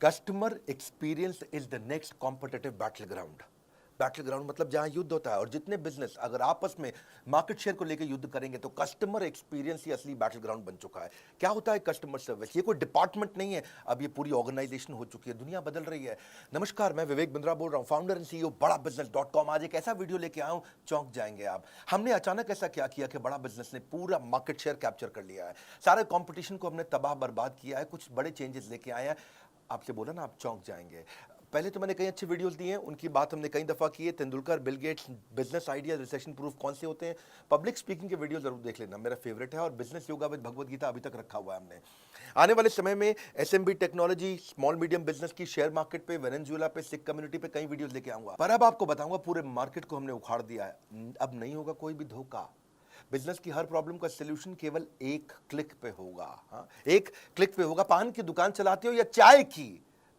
Customer experience is the next competitive battle ground. Battle ground मतलब जहां युद्ध होता है, और जितने बिजनेस अगर आपस में मार्केट शेयर को लेकर युद्ध करेंगे तो कस्टमर एक्सपीरियंस ही असली बैटल ग्राउंड बन चुका है। क्या होता है कस्टमर सर्विस? ये कोई डिपार्टमेंट नहीं है, अब ये पूरी ऑर्गेनाइजेशन हो चुकी है, दुनिया बदल रही है। नमस्कार, मैं विवेक बिंद्रा बोल रहा हूं, फाउंडर एंड सीईओ बड़ा बिजनेस.com। आज एक ऐसा वीडियो लेके आया हूं, चौंक जाएंगे आप। हमने अचानक ऐसा क्या किया कि बड़ा बिजनेस ने पूरा मार्केट शेयर कैप्चर कर लिया है, सारे कंपटीशन को हमने तबाह बर्बाद किया है, कुछ बड़े चेंजेस लेके आए हैं। आपसे बोला ना, आप चौंक जाएंगे। पहले तो मैंने कई अच्छी वीडियोस दी हैं, उनकी बात हमने कई दफ़ा की है। Tendulkar, Bill Gates, business idea, recession proof कौन से होते हैं। पब्लिक स्पीकिंग के वीडियो जरूर देख लेना, मेरा फेवरेट है। और business yoga with Bhagavad Gita अभी तक रखा हुआ है हमने। आने वाले समय में SMB technology, small medium business की, शेयर मार्केट पे, वेनेजुएला पे, सिख कम्युनिटी पे कई वीडियोस लेके आऊंगा। पर अब आपको बताऊंगा, पूरे मार्केट को हमने उखाड़ दिया है, अब नहीं होगा कोई भी धोखा। बिजनेस की हर प्रॉब्लम का सोल्यूशन केवल एक क्लिक पे होगा। हाँ, एक क्लिक पे होगा। पान की दुकान चलाते हो या चाय की,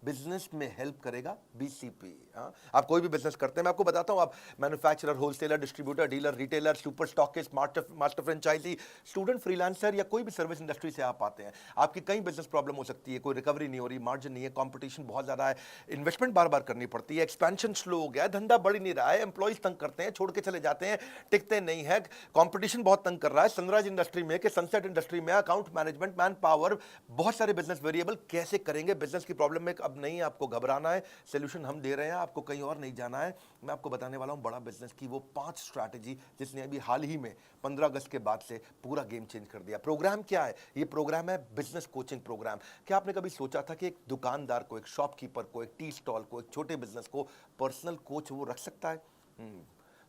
बिजनेस में हेल्प करेगा बीसीपी। हाँ, आप कोई भी बिजनेस करते हैं, मैं आपको बताता हूं, आप manufacturer, wholesaler, distributor, dealer, retailer, super stockist, master franchisee, student, freelancer या कोई भी सर्विस इंडस्ट्री से आप आते हैं, आपकी कई बिजनेस प्रॉब्लम हो सकती है। कोई रिकवरी नहीं हो रही, मार्जिन नहीं है, कंपटीशन बहुत ज्यादा है, इन्वेस्टमेंट बार बार करनी पड़ती है, एक्सपेंशन स्लो हो गया है, धंधा बढ़ नहीं रहा है, एम्प्लॉइज तंग करते हैं, छोड़ के चले जाते हैं, टिकते नहीं है, कंपटीशन बहुत तंग कर रहा है। सनराइज इंडस्ट्री में, सनसेट इंडस्ट्री में, अकाउंट मैनेजमेंट, मैन पावर, बहुत सारे बिजनेस वेरिएबल, कैसे करेंगे? बिजनेस की प्रॉब्लम में अब नहीं आपको घबराना है, सोल्यूशन हम दे रहे हैं, आपको कहीं और नहीं जाना है। मैं आपको बताने वाला हूं बड़ा बिजनेस की वो 5 स्ट्रैटेजी, जिसने अभी हाल ही में 15 अगस्त के बाद से पूरा गेम चेंज कर दिया। प्रोग्राम क्या है? ये प्रोग्राम है बिजनेस कोचिंग प्रोग्राम। क्या आपने कभी सोचा था कि एक दुकानदार को, एक शॉपकीपर को, एक टी स्टॉल को, एक छोटे बिजनेस को पर्सनल कोच वो रख सकता है?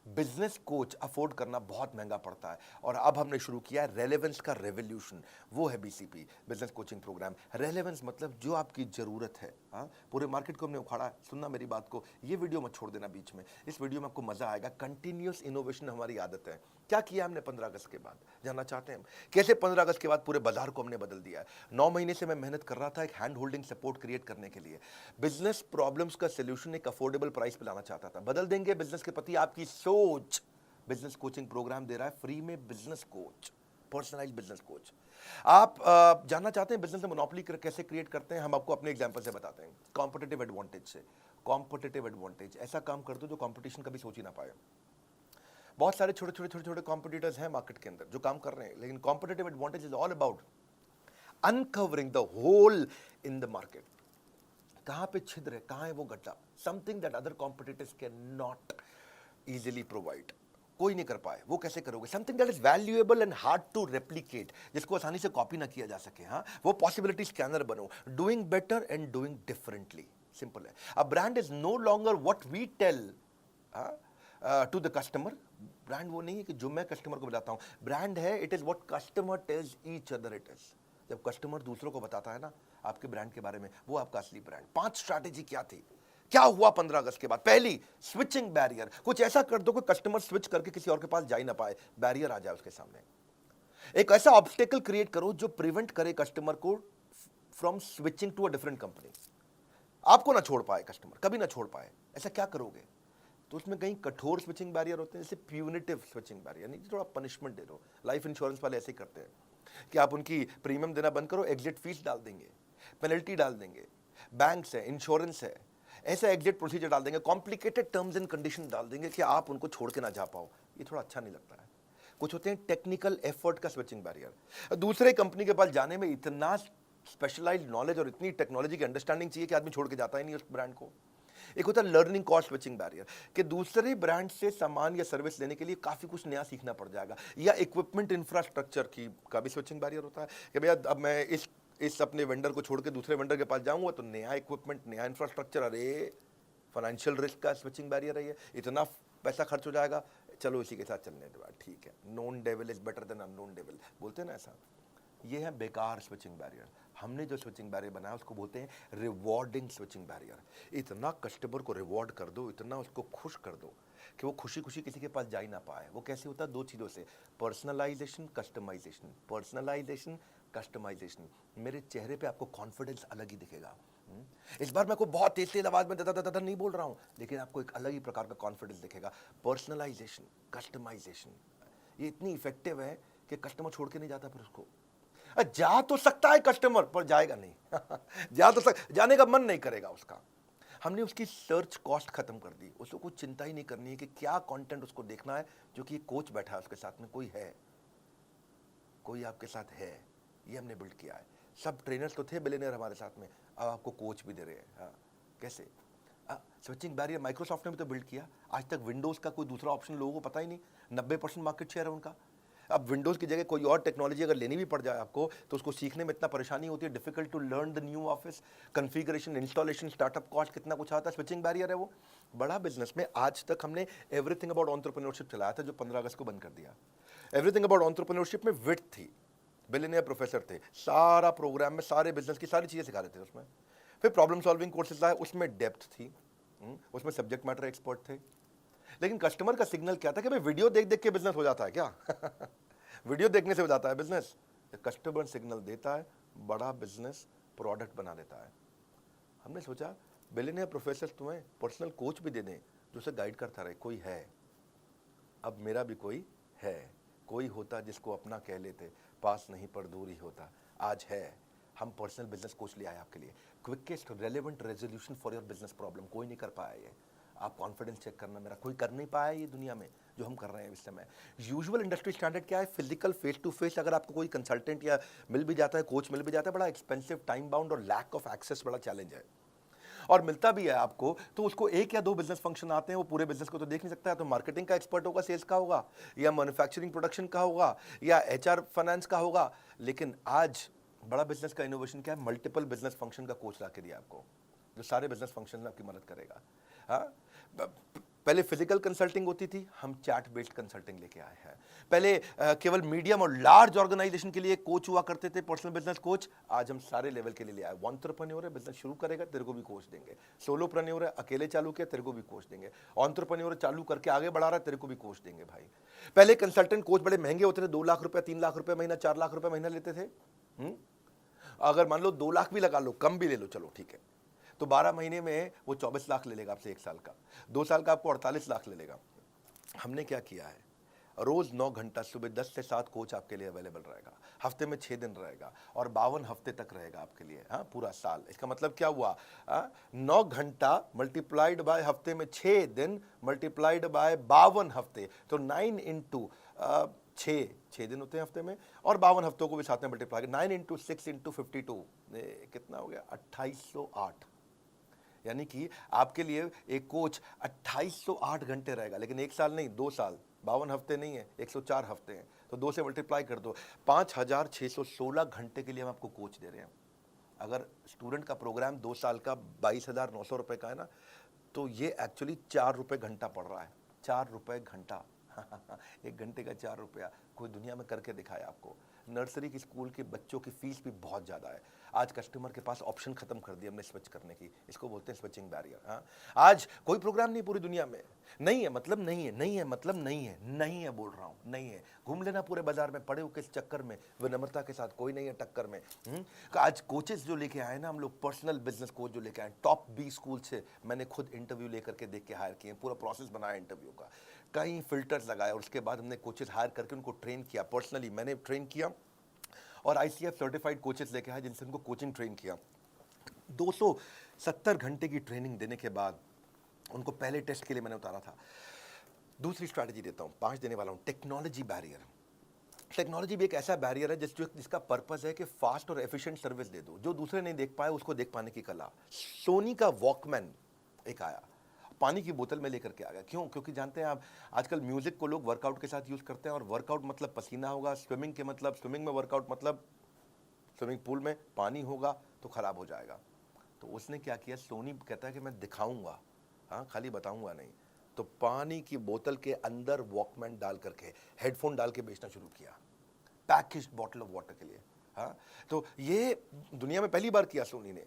बिजनेस कोच अफोर्ड करना बहुत महंगा पड़ता है, और अब हमने शुरू किया है रेलेवेंस का रेवोल्यूशन। वो है BCP, business coaching program. Relevance मतलब जो आपकी जरूरत है। हाँ, पूरे मार्केट को हमने उखाड़ा। सुनना मेरी बात को, ये वीडियो मत छोड़ देना बीच में, इस वीडियो में आपको मजा आएगा। कंटिन्यूअस इनोवेशन हमारी आदत है। क्या किया हमने 15 अगस्त के बाद, जानना चाहते हैं हम? कैसे 15 अगस्त के बाद पूरे बाजार को हमने बदल दिया है। 9 महीने से मैं मेहनत कर रहा था एक हैंड होल्डिंग सपोर्ट क्रिएट करने के लिए। बिजनेस प्रॉब्लम्स का सोल्यूशन एक अफोर्डेबल प्राइस पे लाना चाहता था। बदल देंगे बिजनेस के प्रति आपकी सोच। बिजनेस कोचिंग प्रोग्राम दे रहा है फ्री में, business coach, personalise business coach. आप जानना चाहते हैं बिजनेस में मोनोपोली कैसे क्रिएट करते हैं? हम आपको अपने एग्जांपल से बताते हैं, कॉम्पिटिटिव एडवांटेज से। कॉम्पिटिटिव एडवांटेज, ऐसा काम कर दो जो कंपटीशन कभी सोच ही ना पाए। बहुत सारे छोटे छोटे छोटे छोटे कॉम्पिटिटर्स हैं मार्केट के अंदर जो काम कर रहे हैं, लेकिन competitive advantage is all about uncovering the hole in the market. कहां पे छिद्र है, कहां है वो गड्ढा, something that other competitors can not easily provide. कोई नहीं कर पाए, वो कैसे करोगे? Something that is valuable and hard to replicate, जिसको आसानी से कॉपी ना किया जा सके। हाँ, वो पॉसिबिलिटी स्कैनर बनो। Doing better and doing differently, simple है। A brand is no longer what we tell to the customer. Brand वो नहीं है कि जो मैं कस्टमर को बताता हूं, ब्रांड है it is what customer tells each other it is. जब कस्टमर दूसरों को बताता है ना आपके ब्रांड के बारे में, वो आपका असली ब्रांड। 5 स्ट्रैटेजी क्या थी, क्या हुआ 15 अगस्त के बाद? पहली, स्विचिंग बैरियर। कुछ ऐसा कर दो कि कस्टमर स्विच करके किसी और के पास जा ही ना पाए, बैरियर आ जाए उसके सामने। एक ऐसा ऑब्स्टेकल क्रिएट करो जो प्रिवेंट करे कस्टमर को from switching to a different company. आपको ना छोड़ पाए कस्टमर, कभी ना छोड़ पाए। ऐसा क्या करोगे? तो उसमें कहीं कठोर स्विचिंग बैरियर होते हैं, जैसे प्यूनिटिव स्विचिंग बैरियर, नहीं, थोड़ा पनिशमेंट दे दो। लाइफ इंश्योरेंस वाले ऐसे ही करते हैं कि आप उनकी प्रीमियम देना बंद करो, एग्जिट फीस डाल देंगे, पेनल्टी डाल देंगे, बैंक्स है, इंश्योरेंस है, ऐसा एग्जिट प्रोसीजर डाल देंगे, कॉम्प्लिकेटेड टर्म्स एंड कंडीशन डाल देंगे कि आप उनको छोड़ के ना जा पाओ। ये थोड़ा अच्छा नहीं लगता है। कुछ होते हैं टेक्निकल एफर्ट का स्विचिंग बैरियर। दूसरे कंपनी के पास जाने में इतना स्पेशलाइज्ड नॉलेज और इतनी टेक्नोलॉजी की अंडरस्टैंडिंग चाहिए कि आदमी छोड़ के जाता ही नहीं उस ब्रांड को। एक होता है लर्निंग कॉस्ट स्विचिंग बैरियर, कि दूसरे ब्रांड से सामान या सर्विस लेने के लिए काफी कुछ नया सीखना पड़ जाएगा। या इक्विपमेंट इंफ्रास्ट्रक्चर की का भी स्विचिंग बैरियर होता है कि भैया अब मैं इस अपने वेंडर को छोड़ के दूसरे वेंडर के पास जाऊंगा तो नया इक्विपमेंट, नया इंफ्रास्ट्रक्चर, अरे फाइनेंशियल रिस्क का स्विचिंग बैरियर है ये, इतना पैसा खर्च हो जाएगा, चलो इसी के साथ चलने दो, ठीक है। Known devil is better than unknown devil, बोलते हैं ना ऐसा। ये है बेकार स्विचिंग बैरियर। हमने जो स्विचिंग बैरियर बनाया उसको बोलते हैं रिवॉर्डिंग स्विचिंग बैरियर। इतना कस्टमर को रिवॉर्ड कर दो, इतना उसको खुश कर दो कि वो खुशी खुशी किसी के पास जा ही ना पाए। वो कैसे होता है? 2 चीज़ों से, पर्सनलाइजेशन, कस्टमाइजेशन। Personalisation, customization. मेरे चेहरे पे आपको कॉन्फिडेंस अलग ही दिखेगा। इस बार मैं को बहुत तेज तेज आवाज में दादा नहीं बोल रहा हूं, लेकिन आपको एक अलग ही प्रकार का कॉन्फिडेंस दिखेगा। पर्सनलाइजेशन, कस्टमाइजेशन, ये इतनी इफेक्टिव है कि कस्टमर छोड़ के नहीं जाता फिर उसको। जा तो सकता है कस्टमर, पर जाएगा नहीं। जाने का मन नहीं करेगा उसका। हमने उसकी सर्च कॉस्ट खत्म कर दी, उसको कुछ चिंता ही नहीं करनी है कि क्या कंटेंट उसको देखना है, जो कि कोच बैठा है उसके साथ में, कोई आपके साथ है, ये हमने बिल्ड किया है। सब ट्रेनर्स तो थे बिलियनियर हमारे साथ में, अब आपको कोच भी दे रहे हैं। हाँ, कैसे? स्विचिंग बैरियर माइक्रोसॉफ्ट ने भी तो बिल्ड किया। आज तक विंडोज़ का कोई दूसरा ऑप्शन लोगों को पता ही नहीं, 90% मार्केट शेयर है उनका। अब विंडोज़ की जगह कोई और टेक्नोलॉजी अगर लेनी भी पड़ जाए आपको, तो उसको सीखने में इतना परेशानी होती है, difficult to learn the new office, configuration, installation, startup cost कितना कुछ आता है। स्विचिंग बैरियर है वो। बड़ा बिजनेस में आज तक हमने एवरीथिंग अबाउट एंटरप्रेन्योरशिप चलाया था, जो 15 अगस्त को बंद कर दिया। एवरीथिंग अबाउट एंटरप्रेन्योरशिप में विड्थ थी, बिलियनियर प्रोफेसर थे, सारा प्रोग्राम में सारे बिजनेस की सारी चीज़ें सिखा रहे थे उसमें। फिर प्रॉब्लम सॉल्विंग कोर्सेज लाए, उसमें डेप्थ थी, उसमें सब्जेक्ट मैटर एक्सपर्ट थे। लेकिन कस्टमर का सिग्नल क्या था कि भाई वीडियो देख देख के बिजनेस हो जाता है क्या? वीडियो देखने से हो जाता है बिजनेस? कस्टमर सिग्नल देता है, बड़ा बिजनेस प्रोडक्ट बना लेता है। हमने सोचा बिलियनियर प्रोफेसर तुम्हें पर्सनल कोच भी दे दें, जो उसे गाइड करता रहे। कोई है, अब मेरा भी कोई है, कोई होता जिसको अपना कह लेते, पास नहीं पर दूर ही होता। आज है, हम पर्सनल बिजनेस कोच ले आए आपके लिए, quickest relevant resolution for your business problem. कोई नहीं कर पाया ये। आप कॉन्फिडेंस चेक करना, मेरा कोई कर नहीं पाया ये दुनिया में जो हम कर रहे हैं इस समय। यूजुअल इंडस्ट्री स्टैंडर्ड क्या है? फिजिकल फेस टू फेस अगर आपको कोई कंसल्टेंट या मिल भी जाता है, कोच मिल भी जाता है, बड़ा एक्सपेंसिव, टाइम बाउंड और लैक ऑफ एक्सेस बड़ा चैलेंज है। और मिलता भी है आपको तो उसको एक या दो बिजनेस फंक्शन आते हैं, वो पूरे बिजनेस को तो देख नहीं सकता है। तो मार्केटिंग का एक्सपर्ट होगा, सेल्स का होगा, या मैन्युफैक्चरिंग प्रोडक्शन का होगा, या एचआर फाइनेंस का होगा। लेकिन आज बड़ा बिजनेस का इनोवेशन क्या है? मल्टीपल बिजनेस फंक्शन का कोच ला के दिया आपको, जो सारे बिजनेस फंक्शन में आपकी मदद करेगा। हाँ, पहले फिजिकल कंसल्टिंग होती थी, हम चैट बेस्ड कंसल्टिंग लेके आए हैं। पहले केवल मीडियम और लार्ज ऑर्गेनाइजेशन के लिए कोच हुआ करते थे, पर्सनल बिजनेस कोच। आज हम सारे लेवल के लिए ले आए। एंटरप्रेन्योर है, बिजनेस शुरू करेगा, तेरे को भी कोच देंगे। सोलोप्रेन्योर है, अकेले चालू किया, तेरे को भी कोच देंगे। एंटरप्रेन्योर चालू करके आगे बढ़ा रहा है, तेरे को भी कोच देंगे भाई। पहले कंसल्टेंट कोच बड़े महंगे होते थे, 2 लाख रुपए, 3 लाख रुपए महीना, 4 लाख रुपए महीना लेते थे। अगर मान लो 2 लाख भी लगा लो, कम भी ले लो, चलो ठीक है, तो 12 महीने में वो 24 लाख ले लेगा आपसे 1 साल का। 2 साल का आपको 48 लाख ले लेगा। हमने क्या किया है? रोज 9 घंटा सुबह 10 से 7 कोच आपके लिए अवेलेबल रहेगा, हफ्ते में 6 दिन रहेगा, और 52 हफ्ते तक रहेगा आपके लिए। हाँ, पूरा साल। इसका मतलब क्या हुआ? 9 घंटा मल्टीप्लाइड बाय हफ्ते में 6 दिन मल्टीप्लाइड बाय 52 हफ्ते, तो 9 इंटू 6 दिन होते हैं हफ्ते में, और 52 हफ्तों को भी साथ में मल्टीप्लाई, 9 इंटू 6 इंटू 52, कितना हो गया? 2808। यानी कि आपके लिए एक कोच 2808 घंटे रहेगा, लेकिन 1 साल नहीं, 2 साल, 52 हफ्ते नहीं है, 104 हफ्ते हैं, तो 2 से मल्टीप्लाई कर दो, 5616 घंटे के लिए हम आपको कोच दे रहे हैं। अगर स्टूडेंट का प्रोग्राम 2 साल का 22,900 रुपये का है ना, तो ये एक्चुअली 4 रुपये घंटा पड़ रहा है। 4 रुपये घंटा। 1 घंटे का 4 रुपया, कोई दुनिया में करके दिखाया आपको। नर्सरी की स्कूल के बच्चों की फीस भी बहुत ज़्यादा है। आज कस्टमर के पास ऑप्शन खत्म कर दिया हमने स्विच करने की, इसको बोलते हैं स्विचिंग बैरियर। हाँ, आज कोई प्रोग्राम नहीं पूरी दुनिया में, नहीं है मतलब नहीं है, नहीं है मतलब नहीं है, नहीं है बोल रहा हूँ, नहीं है। घूम लेना पूरे बाजार में, पड़े हो किस चक्कर में, विनम्रता के साथ, कोई नहीं है टक्कर में। आज कोचेस जो लेके आए ना हम लोग, पर्सनल बिजनेस कोच जो लेके आए, टॉप 20 स्कूल से मैंने खुद इंटरव्यू लेकर के देख के हायर किए, पूरा प्रोसेस बनाया इंटरव्यू का, कई फिल्टर्स लगाए, और उसके बाद हमने कोचेस हायर करके उनको ट्रेन किया। पर्सनली मैंने ट्रेन किया, और ICF सर्टिफाइड कोचेस लेके आए जिनसे उनको कोचिंग ट्रेन किया। 270 घंटे की ट्रेनिंग देने के बाद उनको पहले टेस्ट के लिए मैंने उतारा था। दूसरी स्ट्रैटेजी देता हूँ, 5 देने वाला हूँ, टेक्नोलॉजी बैरियर। टेक्नोलॉजी भी एक ऐसा बैरियर है जिसका पर्पस है कि फास्ट और एफिशिएंट सर्विस दे दो, जो दूसरे नहीं देख पाए उसको देख पाने की कला। सोनी का वॉकमैन एक आया, पानी की बोतल में लेकर के आ गया। क्यों? क्योंकि जानते हैं आप, आजकल म्यूजिक को लोग वर्कआउट के साथ यूज करते हैं, और वर्कआउट मतलब पसीना होगा, स्विमिंग के मतलब, स्विमिंग में वर्कआउट मतलब स्विमिंग पूल में पानी होगा तो खराब हो जाएगा। तो उसने क्या किया, सोनी कहता है कि मैं दिखाऊंगा, हाँ, खाली बताऊंगा नहीं। तो पानी की बोतल के अंदर वॉकमैन डाल करके, हेडफोन डाल के बेचना शुरू किया, पैकेज्ड बॉटल ऑफ वाटर के लिए। हाँ, तो ये दुनिया में पहली बार किया सोनी ने।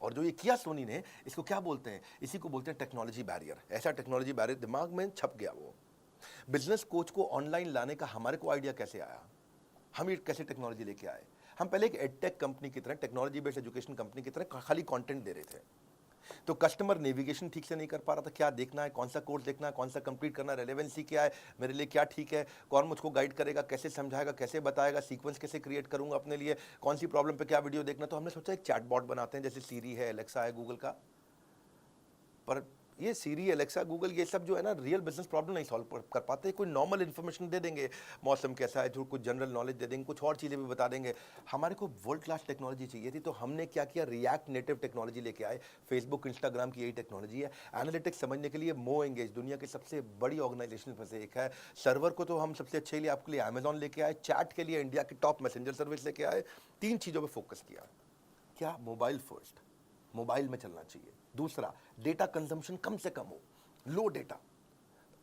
और जो ये किया सोनी ने, इसको क्या बोलते हैं? इसी को बोलते हैं टेक्नोलॉजी बैरियर। ऐसा टेक्नोलॉजी बैरियर दिमाग में छप गया। वो बिजनेस कोच को ऑनलाइन लाने का हमारे को आइडिया कैसे आया? हम ये कैसे टेक्नोलॉजी लेके आए? हम पहले एक एडटेक कंपनी की तरह, टेक्नोलॉजी बेस्ड एजुकेशन कंपनी की तरह खाली कंटेंट दे रहे थे। तो कस्टमर नेविगेशन ठीक से नहीं कर पा रहा था, क्या देखना है, कौन सा कोर्स देखना है, कौन सा कंप्लीट करना है, रेलेवेंसी क्या है, मेरे लिए क्या ठीक है, कौन मुझको गाइड करेगा, कैसे समझाएगा, कैसे बताएगा, सीक्वेंस कैसे क्रिएट करूंगा अपने लिए, कौन सी प्रॉब्लम पे क्या वीडियो देखना। तो हमने सोचा एक चैटबॉट बनाते हैं, जैसे सीरी है, एलेक्सा है गूगल का। पर ये सीरी, एलेक्सा, गूगल, ये सब जो है ना, रियल बिजनेस प्रॉब्लम नहीं सॉल्व कर पाते। कोई नॉर्मल इन्फॉर्मेशन दे देंगे, मौसम कैसा है, जो कुछ जनरल नॉलेज दे देंगे, कुछ और चीज़ें भी बता देंगे। हमारे को वर्ल्ड क्लास टेक्नोलॉजी चाहिए थी, तो हमने क्या किया, रिएक्ट नेटिव टेक्नोलॉजी लेके आए। फेसबुक, इंस्टाग्राम की यही टेक्नोलॉजी है। एनालिटिक्स समझने के लिए मो एंगेज, दुनिया की सबसे बड़ी ऑर्गेनाइजेशन में से एक है। सर्वर को तो हम सबसे अच्छे लिए आपके लिए अमेजॉन लेके आए, चैट के लिए इंडिया की टॉप मैसेंजर सर्विस लेके आए। 3 चीज़ों पर फोकस किया। क्या? मोबाइल फर्स्ट, मोबाइल में चलना चाहिए। दूसरा, डेटा कंजम्पशन कम से कम हो, लो डेटा,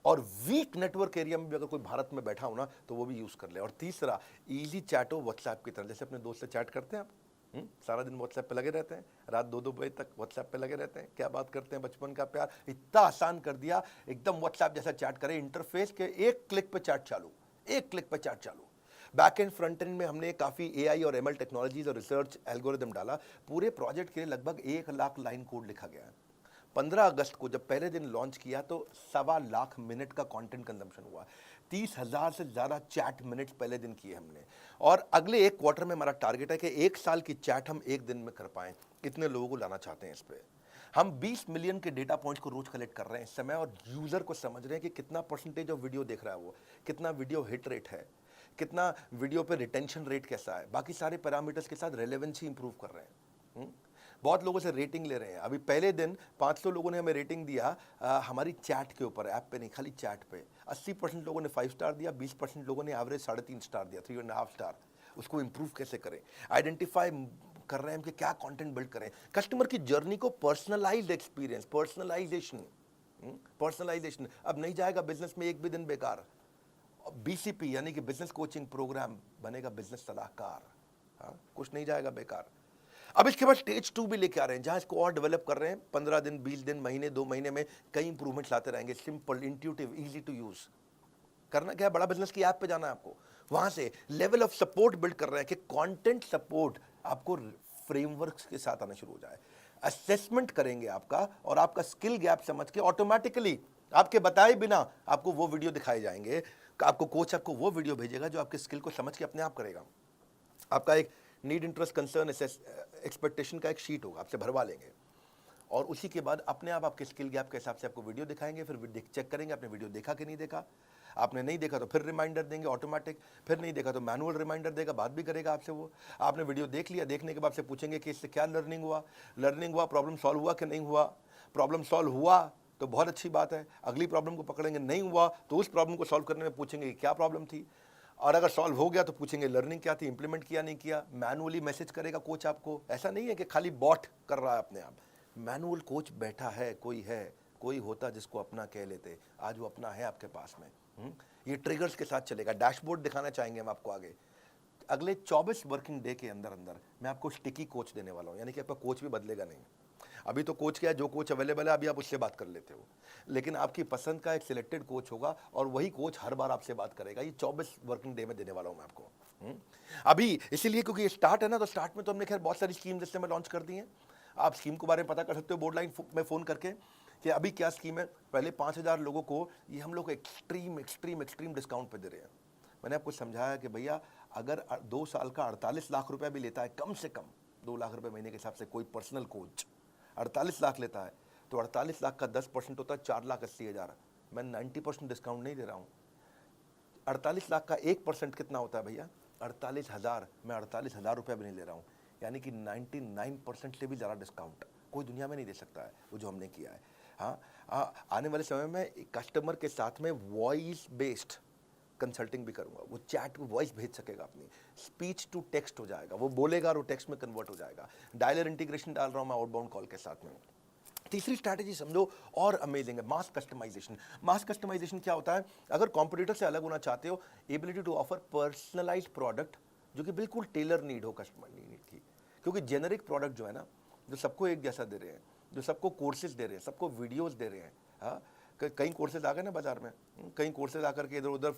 और वीक नेटवर्क एरिया में भी अगर कोई भारत में बैठा हो ना तो वो भी यूज कर ले। और तीसरा, इजी चैट हो व्हाट्सएप की तरह, जैसे अपने दोस्त से चैट करते हैं आप। सारा दिन व्हाट्सएप पे लगे रहते हैं, रात 2-2 बजे तक व्हाट्सएप पे लगे रहते हैं, क्या बात करते हैं, बचपन का प्यार। इतना आसान कर दिया, एकदम व्हाट्सएप जैसा चैट करें, इंटरफेस के एक क्लिक पे चैट चालू, एक क्लिक पे चैट चालू। बैक एंड फ्रंट एंड में हमने काफ़ी एआई और एमएल टेक्नोलॉजीज और रिसर्च एल्गोरिदम डाला। पूरे प्रोजेक्ट के लिए लगभग 1 लाख लाइन कोड लिखा गया है। 15 अगस्त को जब पहले दिन लॉन्च किया तो 1.25 लाख मिनट का कंटेंट कंजम्पशन हुआ। 30,000 से ज़्यादा चैट मिनट्स पहले दिन किए हमने। और अगले 1 क्वार्टर में हमारा टारगेट है कि 1 साल की चैट हम 1 दिन में कर पाएं। इतने लोगों को लाना चाहते हैं इस पे। हम 20 मिलियन के डेटा पॉइंट्स को रोज कलेक्ट कर रहे हैं इस समय, और यूज़र को समझ रहे हैं कि कितना परसेंटेज ऑफ वीडियो देख रहा है वो, कितना वीडियो हिट रेट है, कितना वीडियो पे रिटेंशन रेट कैसा है, बाकी सारे पैरामीटर्स के साथ रेलेवेंसी इंप्रूव कर रहे हैं। बहुत लोगों से रेटिंग ले रहे हैं। अभी पहले दिन 500 लोगों ने हमें रेटिंग दिया हमारी चैट के ऊपर, ऐप पे नहीं, खाली चैट पे। 80% लोगों ने 5 स्टार दिया, 20% लोगों ने एवरेज 3.5 स्टार दिया, 3.5 स्टार। उसको इंप्रूव कैसे करें, आइडेंटिफाई कर रहे हैं हम कि क्या कंटेंट बिल्ड करें, कस्टमर की जर्नी को पर्सनलाइज्ड एक्सपीरियंस, पर्सनलाइजेशन। अब नहीं जाएगा बिजनेस में एक भी दिन बेकार। बीसीपी यानी कि बिजनेस कोचिंग प्रोग्राम बनेगा बिजनेस सलाहकार। हाँ, कुछ नहीं जाएगा बेकार। अब इसके बाद स्टेज 2 भी लेके आ रहे हैं, जहां इसको और डेवलप कर रहे हैं। 15 दिन, 20 दिन, महीने, 2 महीने में कई इंप्रूवमेंट्स लाते रहेंगे। Simple, intuitive, easy to use. करना क्या है, बड़ा बिजनेस की ऐप पे जाना है आपको। वहां से लेवल ऑफ सपोर्ट बिल्ड कर रहे हैं कि कंटेंट सपोर्ट आपको फ्रेमवर्क्स के साथ आना शुरू हो जाए। असेसमेंट करेंगे आपका, और आपका स्किल गैप समझ के ऑटोमेटिकली आपके बताए बिना आपको वो वीडियो दिखाए जाएंगे। आपको कोच आपको वो वीडियो भेजेगा जो आपके स्किल को समझ के अपने आप करेगा। आपका एक नीड, इंटरेस्ट, कंसर्न, एक्सपेक्टेशन का एक शीट होगा, आपसे भरवा लेंगे, और उसी के बाद अपने आप आपके स्किल गैप के हिसाब से आपको वीडियो दिखाएंगे। फिर चेक करेंगे आपने वीडियो देखा कि नहीं देखा। आपने नहीं देखा तो फिर रिमाइंडर देंगे ऑटोमेटिक, फिर नहीं देखा तो मैनुअल रिमाइंडर देगा, बात भी करेगा आपसे वो। आपने वीडियो देख लिया, देखने के बाद से पूछेंगे कि इससे क्या लर्निंग हुआ, प्रॉब्लम सॉल्व हुआ कि नहीं हुआ। प्रॉब्लम सॉल्व हुआ तो बहुत अच्छी बात है, अगली प्रॉब्लम को पकड़ेंगे। नहीं हुआ तो उस प्रॉब्लम को सॉल्व करने में पूछेंगे कि क्या प्रॉब्लम थी, और अगर सॉल्व हो गया तो पूछेंगे लर्निंग क्या थी, इंप्लीमेंट किया नहीं किया। मैनुअली मैसेज करेगा कोच आपको। ऐसा नहीं है कि खाली बॉट कर रहा है अपने आप, मैनुअल कोच बैठा है, कोई होता जिसको अपना कह लेते। आज वो अपना है आपके पास में। ये ट्रिगर्स के साथ चलेगा। डैशबोर्ड दिखाना चाहेंगे हम आपको आगे। अगले 24 वर्किंग डे के अंदर अंदर मैं आपको स्टिकी कोच देने वाला हूँ, यानी कि आपका कोच भी बदलेगा नहीं। अभी तो कोच क्या है, जो कोच अवेलेबल है अभी आप उससे बात कर लेते हो, लेकिन आपकी पसंद का एक सिलेक्टेड कोच होगा, और वही कोच हर बार आपसे बात करेगा। ये 24 वर्किंग डे में देने वाला हूं मैं आपको। अभी इसीलिए क्योंकि ये स्टार्ट है ना, तो स्टार्ट में तो हमने खैर बहुत सारी स्कीम जैसे में लॉन्च कर दी हैं। आप स्कीम के बारे में पता कर सकते हो बोर्ड लाइन में फ़ोन करके कि अभी क्या स्कीम है। पहले 5,000 लोगों को ये हम लोग एक्सट्रीम डिस्काउंट पे दे रहे हैं। मैंने आपको समझाया कि भैया अगर 2 साल का 48 लाख रुपया भी लेता है, कम से कम 2 लाख रुपए महीने के हिसाब से कोई पर्सनल कोच 48 लाख लेता है, तो 48 लाख का 10% होता है 4,80,000। मैं 90% डिस्काउंट नहीं दे रहा हूँ। 48 लाख का 1% कितना होता है भैया? 48,000। मैं 48,000 रुपये भी नहीं ले रहा हूँ, यानी कि 99% से भी ज़्यादा डिस्काउंट कोई दुनिया में नहीं दे सकता है वो जो हमने किया है। हाँ, आने वाले समय में कस्टमर के साथ में वॉइस बेस्ड कंसल्टिंग भी करूंगा। वो चैट में वॉइस भेज सकेगा, अपनी स्पीच टू टेक्स्ट हो जाएगा, वो बोलेगा और वो टेक्स्ट में कन्वर्ट हो जाएगा। डायलर इंटीग्रेशन डाल रहा हूं मैं आउटबाउंड कॉल के साथ में। तीसरी स्ट्रैटेजी समझो और अमेजिंग है, मास कस्टमाइजेशन। मास कस्टमाइजेशन क्या होता है? अगर कॉम्पिटिटर से अलग होना चाहते हो, ability to offer personalised product जो कि बिल्कुल टेलर नीड हो कस्टमर नीड की। क्योंकि जेनरिक प्रोडक्ट जो है ना, जो सबको एक जैसा दे रहे हैं, जो सबको कोर्सेज दे रहे हैं, सबको वीडियोस दे रहे हैं। हाँ, कई कोर्सेज आ गए ना बाजार में, कई कोर्सेज आकर के इधर उधर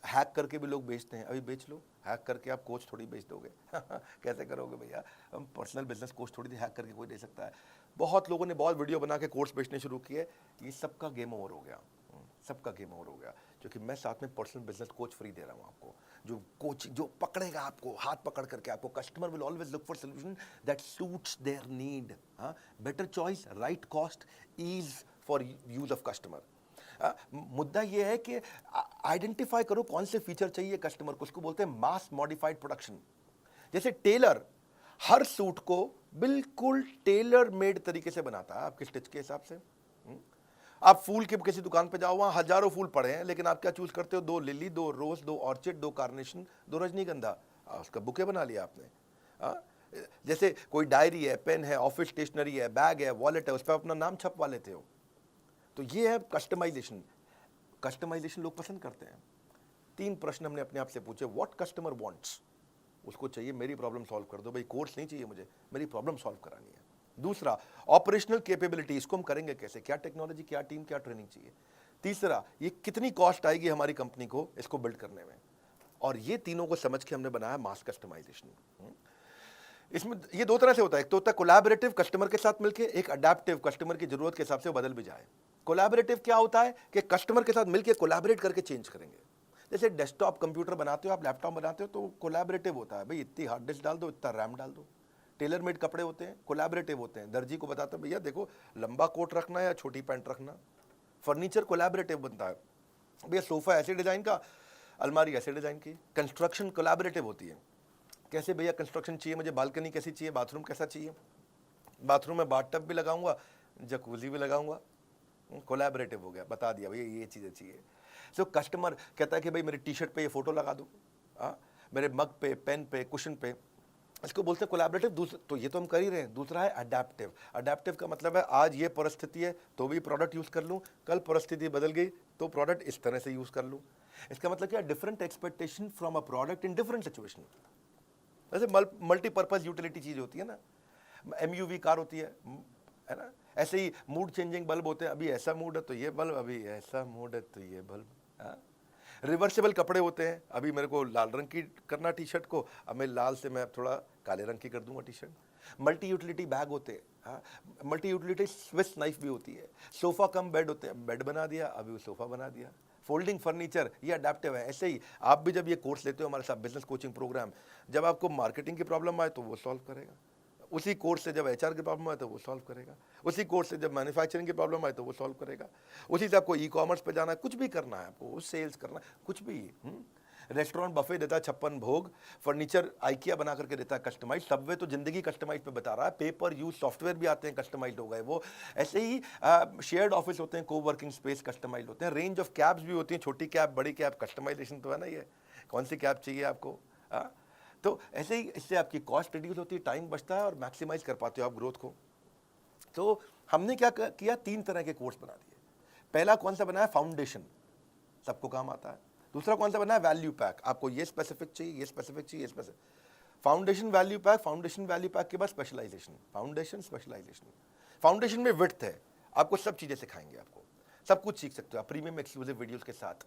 हैक करके भी लोग बेचते हैं, अभी बेच लो, हैक करके आप कोच थोड़ी बेच दोगे कैसे करोगे भैया, हम पर्सनल बिजनेस कोच थोड़ी हैक करके कोई दे सकता है। बहुत लोगों ने बहुत वीडियो बना के कोर्स बेचने शुरू किए, ये सबका गेम ओवर हो गया, सबका गेम ओवर हो गया, क्योंकि मैं साथ में पर्सनल बिजनेस कोच फ्री दे रहा हूँ आपको, जो कोच जो पकड़ेगा आपको, हाथ पकड़ करके आपको, customer will always look for solution that suits their need, better choice, right cost, ease for use of customer. मुद्दा ये है कि आइडेंटिफाई करो कौन से फीचर चाहिए कस्टमर को, उसको बोलते हैं मास मॉडिफाइड प्रोडक्शन। जैसे टेलर हर सूट को बिल्कुल टेलर मेड तरीके से बनाता है आपके स्टिच के हिसाब से। आप फूल के किसी दुकान पे जाओ, वहां हजारों फूल पड़े हैं, लेकिन आप क्या चूज करते हो, 2 लिली, 2 रोज, 2 ऑर्चिड, 2 कार्नेशन, 2 रजनीगंधा, उसका बुके बना लिया आपने। जैसे कोई डायरी है, पेन है, ऑफिस स्टेशनरी है, बैग है, वॉलेट है, उस पर अपना नाम छपवा लेते हो, तो ये है कस्टमाइजेशन। कस्टमाइजेशन लोग पसंद करते हैं। 3 प्रश्न हमने अपने आप से पूछे, व्हाट कस्टमर वांट्स, उसको चाहिए मेरी प्रॉब्लम सॉल्व कर दो भाई, कोर्स नहीं चाहिए मुझे, मेरी प्रॉब्लम सॉल्व करानी है। दूसरा, ऑपरेशनल कैपेबिलिटी, इसको हम करेंगे कैसे, क्या टेक्नोलॉजी, क्या टीम, क्या ट्रेनिंग चाहिए। तीसरा, ये कितनी कॉस्ट आएगी हमारी कंपनी को इसको बिल्ड करने में। और ये तीनों को समझ के हमने बनाया मास कस्टमाइजेशन। इसमें ये 2 तरह से होता है, एक तो होता है कोलैबोरेटिव, कस्टमर के साथ मिलकर, एक अडैप्टिव, कस्टमर की जरूरत के हिसाब से बदल भी जाए। कोलैबोरेटिव क्या होता है कि कस्टमर के साथ मिलकर कोलैबोरेट करके चेंज करेंगे। जैसे डेस्कटॉप कंप्यूटर बनाते हो आप, लैपटॉप बनाते हो, तो कोलैबोरेटिव होता है, भाई इतनी हार्ड डिस्क डाल दो, इतना रैम डाल दो। टेलर मेड कपड़े होते हैं, कोलैबोरेटिव होते हैं, दर्जी को बताते हैं भैया देखो लंबा कोट रखना है या छोटी पैंट रखना। फर्नीचर कोलैबोरेटिव बनता है, भैया सोफा ऐसे डिजाइन का, अलमारी ऐसे डिजाइन की। कंस्ट्रक्शन कोलैबोरेटिव होती है, कैसे भैया कंस्ट्रक्शन चाहिए मुझे, बालकनी कैसी चाहिए, बाथरूम कैसा चाहिए, बाथरूम में बाथटब भी लगाऊंगा, जकूजी भी लगाऊंगा, कोलैबोरेटिव हो गया, बता दिया भैया ये चीज़ें चाहिए। सो कस्टमर कहता है कि भाई मेरी टी शर्ट पे ये फोटो लगा दो, मेरे मग पे, पेन पे, कुशन पे, इसको बोलते हैं कोलैबोरेटिव। तो ये तो हम कर ही रहे हैं। दूसरा है अडैप्टिव। अडैप्टिव का मतलब है आज ये परिस्थिति है तो भी प्रोडक्ट यूज़ कर लूँ, कल परिस्थिति बदल गई तो प्रोडक्ट इस तरह से यूज़ कर लूँ। इसका मतलब क्या, different expectation from a product in different situation. जैसे मल्टीपर्पज़ यूटिलिटी चीज़ होती है ना, MUV कार होती है ना, ऐसे ही मूड चेंजिंग बल्ब होते हैं, अभी ऐसा मूड है तो ये बल्ब, अभी ऐसा मूड है तो ये बल्ब। रिवर्सेबल कपड़े होते हैं, अभी मेरे को लाल रंग की करना टी शर्ट को, अब मैं लाल से मैं थोड़ा काले रंग की कर दूंगा T shirt. Multi utility bag होते हैं, मल्टी यूटिलिटी स्विस नाइफ भी होती है। सोफा कम बेड होते हैं, बेड बना दिया, अभी वो सोफा बना दिया। फोल्डिंग फर्नीचर, ये अडेप्टिव है। ऐसे ही आप भी जब ये कोर्स लेते हो हमारे साथ, बिजनेस कोचिंग प्रोग्राम, जब आपको मार्केटिंग की प्रॉब्लम आए तो वो सॉल्व करेगा, उसी कोर्स से जब HR की प्रॉब्लम आए तो वो सॉल्व करेगा, उसी कोर्स से जब मैन्युफैक्चरिंग की प्रॉब्लम आए तो वो सॉल्व करेगा, उसी से आपको ई-कॉमर्स पे जाना है, कुछ भी करना है आपको, सेल्स करना है, कुछ भी। रेस्टोरेंट बफे देता है 56 भोग, फर्नीचर आइकिया बना करके देता है कस्टमाइज, सबवे तो जिंदगी कस्टमाइज पे बता रहा है, पेपर यूज सॉफ्टवेयर भी आते हैं कस्टमाइज हो गए वो। ऐसे ही शेयर्ड ऑफिस होते हैं, को वर्किंग स्पेस कस्टमाइज होते हैं, रेंज ऑफ कैब्स भी होती हैं, छोटी कैब, बड़ी कैब, कस्टमाइजेशन तो है ना, ये कौन सी कैब चाहिए आपको। तो ऐसे ही इससे आपकी कॉस्ट रिड्यूस होती है, टाइम बचता है और मैक्सिमाइज कर पाते हो आप ग्रोथ को। तो हमने क्या किया, 3 तरह के कोर्स बना दिए। पहला कौन सा बनाया, फाउंडेशन, सबको काम आता है। दूसरा कौन सा बनाया, वैल्यू पैक, आपको ये स्पेसिफिक चाहिए, ये स्पेसिफिक चाहिए, ये specific. Foundation value pack, foundation value pack के बाद स्पेशलाइजेशन, फाउंडेशन स्पेशलाइजेशन। फाउंडेशन में विड्थ है, आपको सब चीजें सिखाएंगे, आपको सब कुछ सीख सकते हो आप प्रीमियम एक्सक्लूसिव वीडियोस के साथ।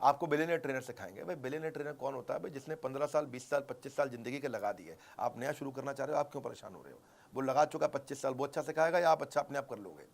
आपको बिलियनियर ट्रेनर सिखाएंगे। भाई बिलियनियर ट्रेनर कौन होता है, भाई जिसने 15 साल, 20 साल, 25 साल जिंदगी के लगा दिए। आप नया शुरू करना चाह रहे हो, आप क्यों परेशान हो रहे हो, वो लगा चुका 25 साल, वो अच्छा सिखाएगा या आप अच्छा अपने आप कर लोगे।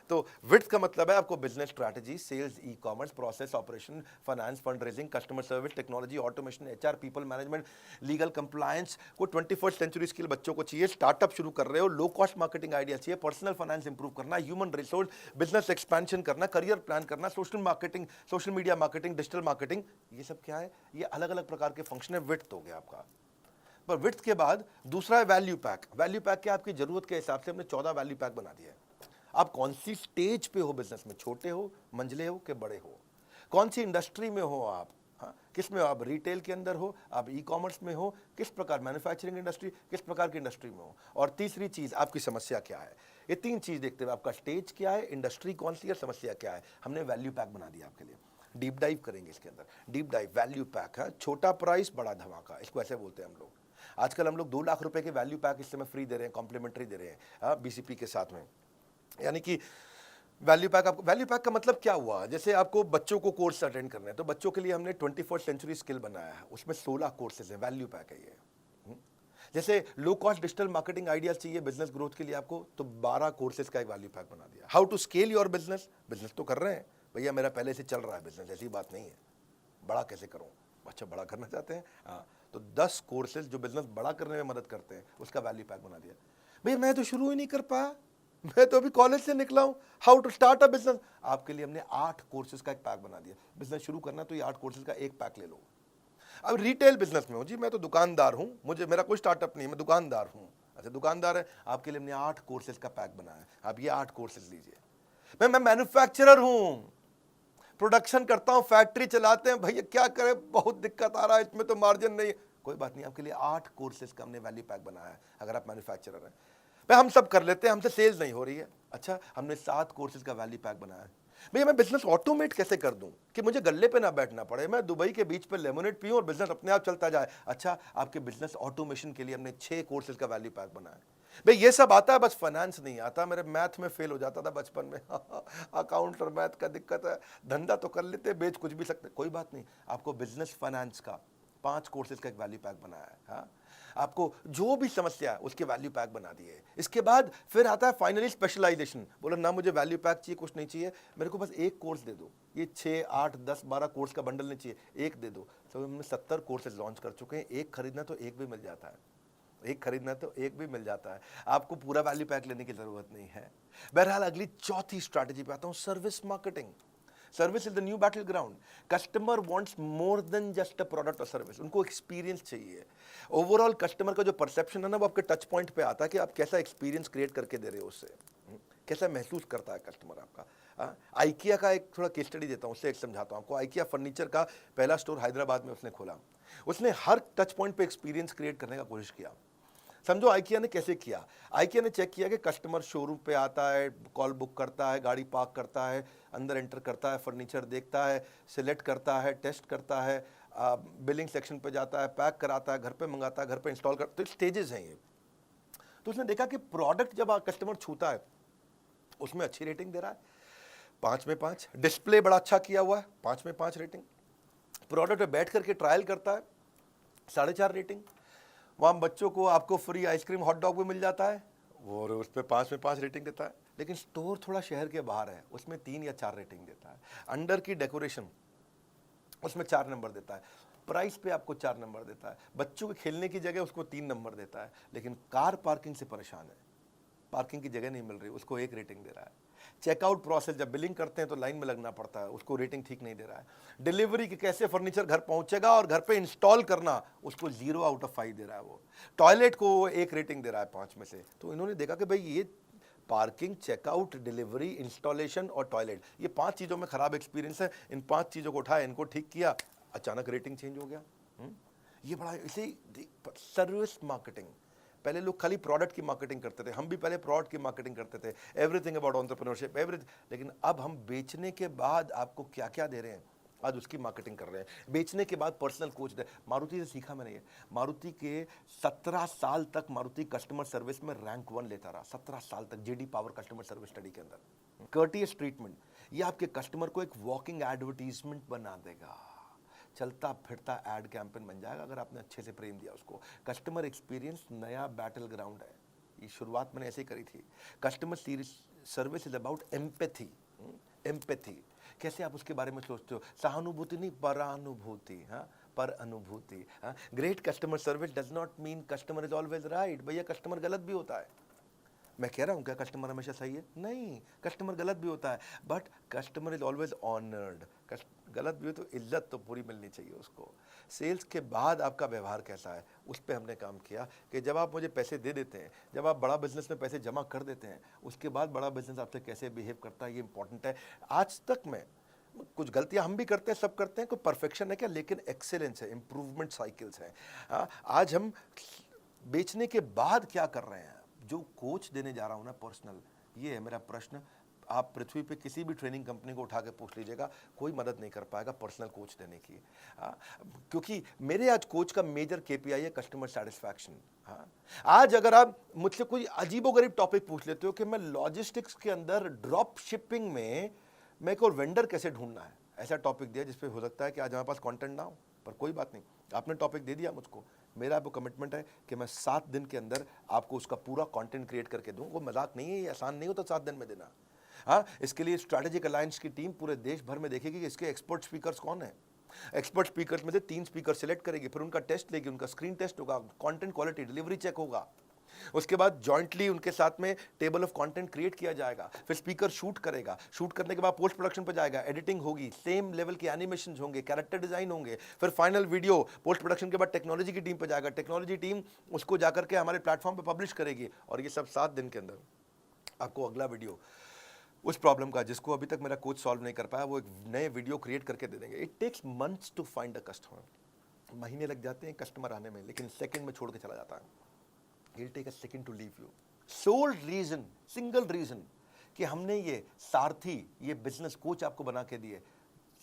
तो विड्थ का मतलब है आपको business strategy, sales, e-commerce, process, operation, finance, fund raising, customer service, technology, automation, HR, people management, legal compliance को 21st सेंचुरी स्किल बच्चों को चाहिए। स्टार्टअप शुरू कर रहे हो, लो कॉस्ट मार्केटिंग आइडिया चाहिए, पर्सनल फाइनेंस इंप्रूव करना, ह्यूमन रिसोर्स, बिजनेस एक्सपेंशन करना, करियर प्लान करना, social marketing, social media marketing, digital marketing, ये सब क्या है, ये अलग अलग प्रकार के फंक्शन है। विड्थ हो गया आपका। पर विड्थ के बाद दूसरा है वैल्यू पैक। वैल्यू पैक क्या, आपकी जरूरत के हिसाब से हमने 14 वैल्यू पैक बना दिया है। आप कौन सी स्टेज पे हो बिजनेस में, छोटे हो, मंझले हो कि बड़े हो, कौन सी इंडस्ट्री में हो आप, किस में हो आप, रिटेल के अंदर हो, आप ई-कॉमर्स में हो, किस प्रकार मैन्युफैक्चरिंग इंडस्ट्री, किस प्रकार की इंडस्ट्री में हो, और तीसरी चीज आपकी समस्या क्या है। ये 3 चीज देखते हुए आपका स्टेज क्या है, इंडस्ट्री कौन सी है, समस्या क्या है, हमने वैल्यू पैक बना दिया आपके लिए। डीप डाइव करेंगे इसके अंदर, डीप डाइव वैल्यू पैक है, छोटा प्राइस बड़ा धमाका, इसको ऐसे बोलते हैं हम लोग। आजकल हम लोग 2 लाख रुपए के वैल्यू पैक इस समय फ्री दे रहे हैं, कॉम्प्लीमेंट्री दे रहे हैं BCP के साथ में। यानी कि वैल्यू पैक, आपको वैल्यू पैक का मतलब क्या हुआ? जैसे आपको बच्चों को कोर्स अटेंड करने हैं, तो बच्चों के लिए हमने 21st सेंचुरी स्किल बनाया है, उसमें 16 कोर्सेज हैं, वैल्यू पैक है ये। जैसे low cost digital marketing ideas चाहिए बिजनेस ग्रोथ के लिए आपको, तो 12 कोर्सेज का एक वैल्यू पैक बना दिया। How to scale your business, business तो कर रहे हैं भैया, मेरा पहले से चल रहा है बिजनेस, ऐसी बात नहीं है, बड़ा कैसे करूं? अच्छा, बड़ा करना चाहते हैं, हाँ, तो 10 कोर्सेज जो बिजनेस बड़ा करने में मदद करते हैं, उसका वैल्यू पैक बना दिया। भैया मैं तो शुरू ही नहीं कर पाया, मैं तो अभी कॉलेज से निकला हूं, how to start a business, आपके लिए हमने 8 कोर्सेज का एक पैक बना दिया। बिजनेस शुरू करना तो ये 8 कोर्सेज का एक पैक ले लो। अब रिटेल बिजनेस में हूं जी, मैं तो दुकानदार हूं, मुझे मेरा कोई स्टार्टअप नहीं है, मैं दुकानदार हूं। अच्छा, दुकानदार है, आपके लिए हमने 8 कोर्सेज का पैक बनाया है, आप ये 8 कोर्सेज लीजिए। मैं मैन्युफैक्चरर हूं, प्रोडक्शन करता हूं, फैक्ट्री चलाते हैं, भैया क्या करें, बहुत दिक्कत आ रहा है, इसमें तो मार्जिन नहीं है, कोई बात नहीं, आपके लिए 8 कोर्सेज का हमने वैल्यू पैक बनाया है। अगर आप मैन्युफैक्चरर हैं, भाई हम सब कर लेते हैं, हमसे सेल्स नहीं हो रही है, अच्छा हमने 7 कोर्सेज का वैल्यू पैक बनाया है। भैया मैं बिजनेस ऑटोमेट कैसे कर दूं कि मुझे गल्ले पे ना बैठना पड़े, मैं दुबई के बीच पे लेमोनेड पीऊं और बिजनेस अपने आप चलता जाए। अच्छा, आपके बिजनेस ऑटोमेशन के लिए हमने 6 कोर्सेज का वैल्यू पैक बनाया है। भाई ये सब आता है, बस फाइनेंस नहीं आता, मेरे मैथ में फेल हो जाता था बचपन में अकाउंट और मैथ का दिक्कत है, धंधा तो कर लेते, बेच कुछ भी सकते, कोई बात नहीं, आपको बिजनेस फाइनेंस का 5 कोर्सेज का एक वैल्यू पैक बनाया है। हाँ, आपको जो भी समस्या है उसके वैल्यू पैक बना दिए। इसके बाद फिर आता है फाइनली स्पेशलाइजेशन, बोलो ना मुझे वैल्यू पैक चाहिए, कुछ नहीं चाहिए, मेरे को बस एक कोर्स दे दो, ये 6, 8, 10, 12 कोर्स का बंडल नहीं चाहिए, एक दे दो। तो हमने 70 कोर्सेज लॉन्च कर चुके हैं, एक खरीदना तो एक भी मिल जाता है, एक खरीदना तो एक भी मिल जाता है, आपको पूरा वैल्यू पैक लेने की जरूरत नहीं है। बहरहाल अगली चौथी स्ट्रैटेजी पे आता हूं, service marketing. Service is the new battle ground. Customer wants more than just a product और सर्विस, उनको एक्सपीरियंस चाहिए। ओवरऑल कस्टमर का जो परसेप्शन है ना, वो आपके टच पॉइंट पे आता है कि आप कैसा एक्सपीरियंस क्रिएट करके दे रहे हो उससे, कैसा महसूस करता है कस्टमर आपका। आइकिया का एक थोड़ा केस स्टडी देता हूँ, उससे एक समझाता हूँ आपको। आइकिया फर्नीचर का पहला स्टोर हैदराबाद में उसने खोला, उसने हर टच पॉइंट पे एक्सपीरियंस क्रिएट करने का कोशिश किया। समझो आइकिया ने कैसे किया, आइकिया ने चेक किया कि कस्टमर शोरूम पे आता है, कॉल बुक करता है, गाड़ी पार्क करता है, अंदर एंटर करता है, फर्नीचर देखता है, सिलेक्ट करता है, टेस्ट करता है, बिलिंग सेक्शन पे जाता है, पैक कराता है, घर पे मंगाता है, घर पे इंस्टॉल करता है, तो स्टेजेस हैं ये। तो उसने देखा कि प्रोडक्ट जब कस्टमर छूता है उसमें अच्छी रेटिंग दे रहा है, 5 में 5, डिस्प्ले बड़ा अच्छा किया हुआ है, 5 में 5 रेटिंग, प्रोडक्ट पे बैठ करके ट्रायल करता है, 4.5 रेटिंग, वहाँ बच्चों को आपको फ्री आइसक्रीम हॉट डॉग भी मिल जाता है, और उस पर 5 में 5 रेटिंग देता है। लेकिन स्टोर थोड़ा शहर के बाहर है, उसमें 3 या 4 रेटिंग देता है। अंडर की डेकोरेशन उसमें 4 नंबर देता है, प्राइस पे आपको 4 नंबर देता है, बच्चों के खेलने की जगह उसको 3 नंबर देता है। लेकिन कार पार्किंग से परेशान है, पार्किंग की जगह नहीं मिल रही, उसको 1 रेटिंग दे रहा है। चेकआउट प्रोसेस, जब बिलिंग करते हैं तो लाइन में लगना पड़ता है, उसको रेटिंग ठीक नहीं दे रहा है। डिलीवरी की कैसे फर्नीचर घर पहुंचेगा और घर पे इंस्टॉल करना, उसको 0 आउट ऑफ 5 दे रहा है वो। टॉयलेट को 1 रेटिंग दे रहा है 5 में से। तो इन्होंने देखा कि भाई ये पार्किंग, चेकआउट, डिलीवरी, इंस्टॉलेशन और टॉयलेट, ये 5 चीज़ों में खराब एक्सपीरियंस है, इन 5 चीज़ों को उठाया, इनको ठीक किया, अचानक रेटिंग चेंज हो गया। ये बड़ा इसे सर्विस मार्केटिंग। पहले लोग खाली प्रोडक्ट की मार्केटिंग करते थे, हम भी पहले प्रोडक्ट की मार्केटिंग करते थे, एवरीथिंग अबाउट एंटरप्रेन्योरशिप एवरीथिंग। लेकिन अब हम बेचने के बाद आपको क्या क्या दे रहे हैं, आज उसकी मार्केटिंग कर रहे हैं। बेचने के बाद पर्सनल कोच दे, मारुति से सीखा मैंने ये। मारुति के 17 साल तक मारुति कस्टमर सर्विस में रैंक 1 लेता रहा, 17 साल तक, JD power customer service study के अंदर। कर्टियस ट्रीटमेंट, ये आपके कस्टमर को एक वॉकिंग एडवर्टीजमेंट बना देगा, चलता फिरता एड कैंपेन बन जाएगा अगर आपने अच्छे से प्रेम दिया उसको। कस्टमर एक्सपीरियंस नया बैटल ग्राउंड है, ये शुरुआत मैंने ऐसे ही करी थी। Customer service is about empathy. Empathy कैसे आप उसके बारे में सोचते हो, सहानुभूति नहीं, परानुभूति। हाँ, पर अनुभूति। हाँ, great customer service does not mean customer is always right. भैया कस्टमर गलत भी होता है, मैं कह रहा हूँ क्या कस्टमर हमेशा सही है? नहीं, कस्टमर गलत भी होता है, but customer is always honoured. गलत भी हो तो इज्जत तो पूरी मिलनी चाहिए उसको। सेल्स के बाद आपका व्यवहार कैसा है, उस पर हमने काम किया कि जब आप मुझे पैसे दे देते हैं, जब आप बड़ा बिजनेस में पैसे जमा कर देते हैं, उसके बाद बड़ा बिजनेस आपसे कैसे बिहेव करता है, ये इंपॉर्टेंट है। आज तक में कुछ गलतियां हम भी करते हैं, सब करते हैं, कोई परफेक्शन है क्या, लेकिन एक्सेलेंस है, इंप्रूवमेंट साइकिल्स हैं। आज हम बेचने के बाद क्या कर रहे हैं, जो कोच देने जा रहा हूं ना पर्सनल, ये है मेरा प्रश्न। आप पृथ्वी पे किसी भी ट्रेनिंग कंपनी को उठा के पूछ लीजिएगा, कोई मदद नहीं कर पाएगा पर्सनल कोच देने की। क्योंकि मेरे आज कोच का मेजर केपीआई है कस्टमर सेटिस्फैक्शन। आज अगर आप मुझसे कोई अजीबोगरीब टॉपिक पूछ लेते हो कि मैं लॉजिस्टिक्स के अंदर ड्रॉप शिपिंग में मैं एक और वेंडर कैसे ढूंढना है, ऐसा टॉपिक दिया जिसपे हो सकता है कि आज हमारे पास कंटेंट ना हो, पर कोई बात नहीं, आपने टॉपिक दे दिया मुझको, मेरा आपको कमिटमेंट है कि मैं 7 दिन के अंदर आपको उसका पूरा कंटेंट क्रिएट करके दूं। वो मजाक नहीं है, ये आसान नहीं होता 7 दिन में देना। इसके लिए स्ट्रैटेजिक अलायंस की टीम पूरे देश भर में देखेगी कि इसके एक्सपर्ट स्पीकर्स कौन है। एक्सपर्ट स्पीकर्स में से 3 स्पीकर सिलेक्ट करेगी, फिर उनका टेस्ट लेगी, उनका स्क्रीन टेस्ट होगा, कंटेंट क्वालिटी डिलीवरी चेक होगा, उसके बाद जॉइंटली उनके साथ में टेबल ऑफ कंटेंट क्रिएट किया जाएगा, फिर स्पीकर शूट करेगा, शूट करने के बाद पोस्ट प्रोडक्शन पर जाएगा, एडिटिंग होगी, सेम लेवल के एनिमेशन होंगे, कैरेक्टर डिजाइन होंगे, फिर फाइनल वीडियो पोस्ट प्रोडक्शन के बाद टेक्नोलॉजी की टीम पर जाएगा, टेक्नोलॉजी टीम उसको जाकर के हमारे प्लेटफॉर्म पर पब्लिश करेगी, और ये सब 7 दिन के अंदर आपको अगला वीडियो उस प्रॉब्लम का जिसको अभी तक मेरा कोच सॉल्व नहीं कर पाया, वो एक नए वीडियो क्रिएट करके दे देंगे। It takes months to find a customer, महीने लग जाते हैं कस्टमर आने में, लेकिन सेकंड में छोड़ के चला जाता है। He'll take a second to leave you. Sole reason, single reason कि हमने ये सारथी, ये बिजनेस कोच आपको बना के दिए,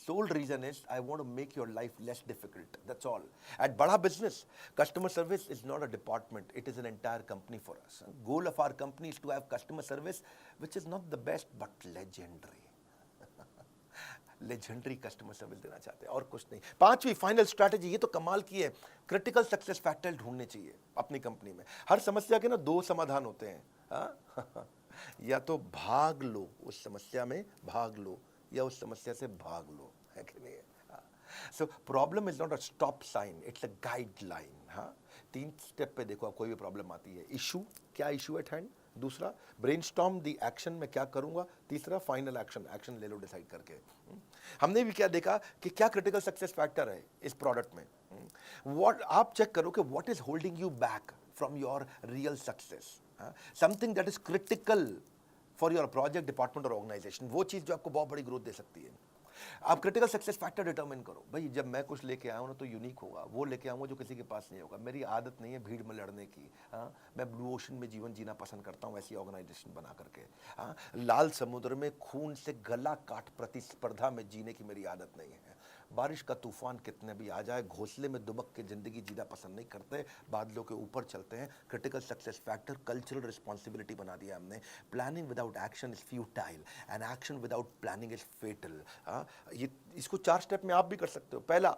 sole reason is I want to make your life less difficult. That's all. At बड़ा business, customer service is not a department. It is an entire company for us. Goal of our company is to have customer service, which is not the best but legendary. Legendary customer service देना चाहते हैं और कुछ नहीं। 5वीं final strategy, ये तो कमाल की है, क्रिटिकल सक्सेस फैक्टर ढूंढने चाहिए अपनी कंपनी में। हर समस्या के ना 2 समाधान होते हैं, या तो भाग लो उस समस्या में, भाग लो, या उस समस्या से भाग लो, है कि नहीं? So problem is not a stop sign, it's a guideline. 3 step पे देखो, आप कोई भी प्रॉब्लम आती है, इशू, क्या इशू एट हैंड, दूसरा ब्रेनस्टॉर्म दी एक्शन, मैं क्या करूंगा, तीसरा फाइनल एक्शन, एक्शन ले लो डिसाइड करके। हमने भी क्या देखा कि क्या क्रिटिकल सक्सेस फैक्टर है इस प्रोडक्ट में। व्हाट आप चेक करो कि what is holding you back from your real success, something that is critical for your project, department और ऑर्गेनाइजेशन, वो चीज जो आपको बहुत बड़ी ग्रोथ दे सकती है। आप क्रिटिकल सक्सेस फैक्टर डिटरमिन करो, भाई जब मैं कुछ लेके आऊँ ना तो यूनिक होगा, वो लेके आऊँगा जो किसी के पास नहीं होगा। मेरी आदत नहीं है भीड़ में लड़ने की, मैं ब्लू ओशन में जीवन जीना पसंद करता हूँ, ऐसी ऑर्गेनाइजेशन बना करके। लाल समुद्र में खून से गला काट प्रतिस्पर्धा में जीने की मेरी आदत नहीं है। बारिश का तूफान कितने भी आ जाए, घोंसले में दुबक के जिंदगी जीना पसंद नहीं करते, बादलों के ऊपर चलते हैं। Critical success factor cultural responsibility बना दिया हमने। Planning without action is futile and action without planning is fatal. ये इसको 4 स्टेप में आप भी कर सकते हो। पहला,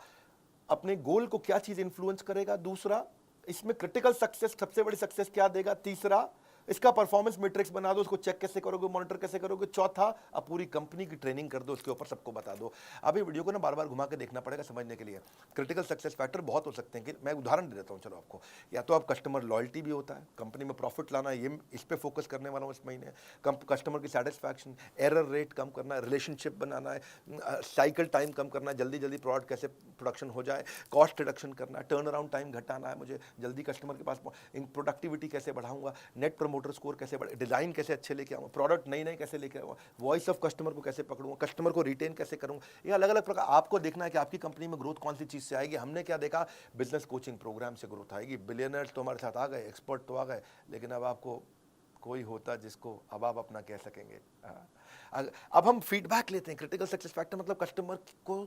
अपने गोल को क्या चीज इंफ्लुएंस करेगा, दूसरा इसमें क्रिटिकल सक्सेस सबसे बड़ी सक्सेस क्या देगा, तीसरा इसका परफॉर्मेंस मैट्रिक्स बना दो, उसको चेक कैसे करोगे, मॉनिटर कैसे करोगे, चौथा अब पूरी कंपनी की ट्रेनिंग कर दो, उसके ऊपर सबको बता दो। अब ये वीडियो को ना बार बार घुमा के देखना पड़ेगा समझने के लिए। क्रिटिकल सक्सेस फैक्टर बहुत हो सकते हैं, कि मैं उदाहरण दे देता हूँ चलो आपको। या तो आप कस्टमर लॉयल्टी भी होता है, कंपनी में प्रॉफिट लाना, ये इस पे फोकस करने वाला हूँ इस महीने। कस्टमर की सेटिस्फैक्शन, एरर रेट कम करना है, रिलेशनशिप बनाना है, साइकिल टाइम कम करना है, जल्दी जल्दी प्रोडक्ट कैसे प्रोडक्शन हो जाए, कॉस्ट रिडक्शन करना है, टर्न अराउंड टाइम घटाना है, मुझे जल्दी कस्टमर के पास प्रोडक्टिविटी कैसे बढ़ाऊंगा, नेट प्रमोटर स्कोर कैसे, डिजाइन कैसे अच्छे लेके आऊंगा, प्रोडक्ट नई नई कैसे लेके आऊंगा, वॉइस ऑफ कस्टमर को कैसे पकड़ूंगा, कस्टमर को रिटेन कैसे करूंगा। ये अलग अलग प्रकार आपको देखना है कि आपकी कंपनी में ग्रोथ कौन सी चीज से आएगी। हमने क्या देखा, बिजनेस कोचिंग प्रोग्राम से ग्रोथ आएगी। बिलियनर्स तो हमारे साथ आ गए, एक्सपर्ट तो आ गए, लेकिन अब आपको कोई होता जिसको अब आप अपना कह सकेंगे। अब हम फीडबैक लेते हैं। क्रिटिकल सक्सेस फैक्टर मतलब कस्टमर को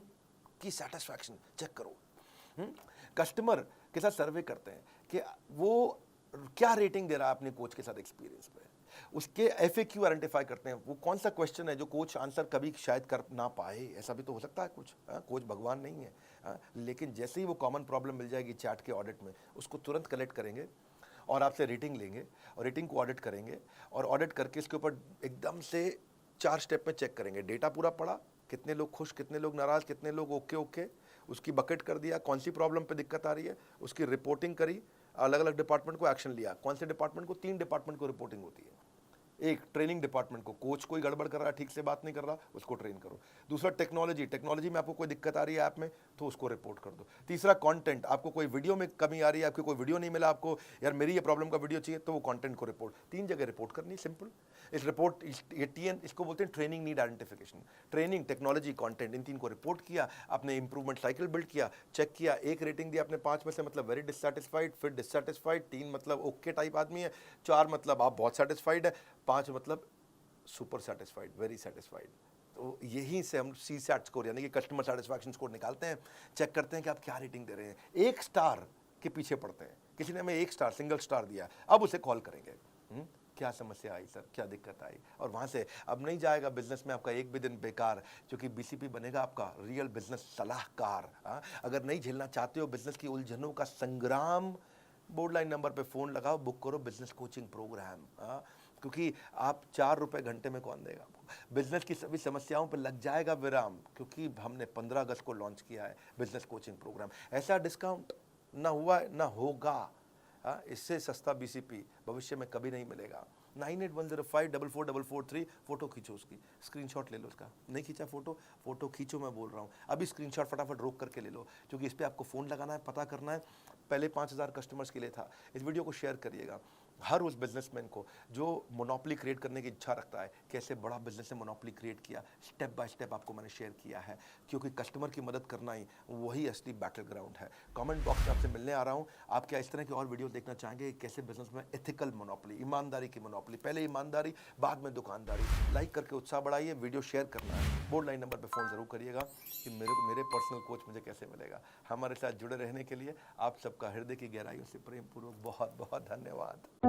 की सेटिस्फैक्शन चेक करो। कस्टमर के साथ सर्वे करते हैं कि वो क्या रेटिंग दे रहा है अपने कोच के साथ एक्सपीरियंस पे, उसके FAQ आइडेंटिफाई करते हैं, वो कौन सा क्वेश्चन है जो कोच आंसर कभी शायद कर ना पाए, ऐसा भी तो हो सकता है कुछ। कोच भगवान नहीं है, लेकिन जैसे ही वो कॉमन प्रॉब्लम मिल जाएगी चैट के ऑडिट में, उसको तुरंत कलेक्ट करेंगे और आपसे रेटिंग लेंगे और रेटिंग को ऑडिट करेंगे, और ऑडिट करके इसके ऊपर एकदम से 4 स्टेप में चेक करेंगे। डेटा पूरा पड़ा, कितने लोग खुश, कितने लोग नाराज, कितने लोग ओके ओके, उसकी बकेट कर दिया, कौन सी प्रॉब्लम पे दिक्कत आ रही है, उसकी रिपोर्टिंग करी, अलग अलग डिपार्टमेंट को एक्शन लिया। कौन से डिपार्टमेंट को, 3 डिपार्टमेंट को रिपोर्टिंग होती है। एक ट्रेनिंग डिपार्टमेंट को, कोच कोई गड़बड़ कर रहा है, ठीक से बात नहीं कर रहा, उसको ट्रेन करो। दूसरा टेक्नोलॉजी में आपको कोई दिक्कत आ रही है ऐप में तो उसको रिपोर्ट कर दो। तीसरा कंटेंट, आपको कोई वीडियो में कमी आ रही है, आपको कोई वीडियो नहीं मिला, आपको यार मेरी ये प्रॉब्लम का वीडियो चाहिए, तो वो कंटेंट को रिपोर्ट, 3 जगह रिपोर्ट करनी, सिंपल। इस रिपोर्ट ये TN इसको बोलते हैं training need identification. Training, technology, content, इन 3 को रिपोर्ट किया, आपने इंप्रूवमेंट साइकिल बिल्ड किया, चेक किया, 1 रेटिंग दिया आपने 5 में से, मतलब वेरी डिससैटिस्फाइड, फिर डिससैटिस्फाइड, 3 मतलब ओके टाइप आदमी है, 4 मतलब आप बहुत सेटिस्फाइड है, 5 मतलब सुपर सेटिस्फाइड, वेरी सेटिस्फाइड। तो यहीं से हम सी सैट स्कोर यानी कि कस्टमर सेटिस्फैक्शन स्कोर निकालते हैं, चेक करते हैं कि आप क्या रेटिंग दे रहे हैं। 1 स्टार के पीछे पड़ते हैं, किसी ने हमें 1 स्टार सिंगल स्टार दिया, अब उसे कॉल करेंगे, क्या समस्या आई सर, क्या दिक्कत आई, और वहाँ से अब नहीं जाएगा बिजनेस में आपका एक भी दिन बेकार, क्योंकि बीसीपी बनेगा आपका रियल बिजनेस सलाहकार। हाँ, अगर नहीं झेलना चाहते हो बिजनेस की उलझनों का संग्राम, बोर्ड लाइन नंबर पे फ़ोन लगाओ, बुक करो बिजनेस कोचिंग प्रोग्राम। हाँ, क्योंकि आप 4 रुपए घंटे में कौन देगा आपको। बिजनेस की सभी समस्याओं पर लग जाएगा विराम, क्योंकि हमने 15 अगस्त को लॉन्च किया है बिजनेस कोचिंग प्रोग्राम। ऐसा डिस्काउंट ना हुआ है ना होगा। हाँ, इससे सस्ता बीसीपी भविष्य में कभी नहीं मिलेगा। 9810544443, फोटो खींचो उसकी, स्क्रीनशॉट ले लो उसका। नहीं खींचा फोटो, फोटो खींचो, मैं बोल रहा हूँ अभी स्क्रीनशॉट फटाफट रोक करके ले लो, क्योंकि इस पर आपको फ़ोन लगाना है, पता करना है। पहले 5000 कस्टमर्स के लिए था। इस वीडियो को शेयर करिएगा हर उस बिजनेसमैन को जो मोनोपोली क्रिएट करने की इच्छा रखता है, कैसे बड़ा बिजनेस से मोनोपोली क्रिएट किया, स्टेप बाय स्टेप आपको मैंने शेयर किया है, क्योंकि कस्टमर की मदद करना ही वही असली बैटल ग्राउंड है। कमेंट बॉक्स में आपसे मिलने आ रहा हूँ। आप क्या इस तरह की और वीडियो देखना चाहेंगे, कैसे बिजनेस में एथिकल मोनोपोली, ईमानदारी की मोनोपोली, पहले ईमानदारी बाद में दुकानदारी। लाइक करके उत्साह बढ़ाइए, वीडियो शेयर करना है, बोर्ड लाइन नंबर पर फ़ोन ज़रूर करिएगा कि मेरे पर्सनल कोच मुझे कैसे मिलेगा। हमारे साथ जुड़े रहने के लिए आप सबका हृदय की गहराइयों से प्रेम पूर्वक बहुत बहुत धन्यवाद।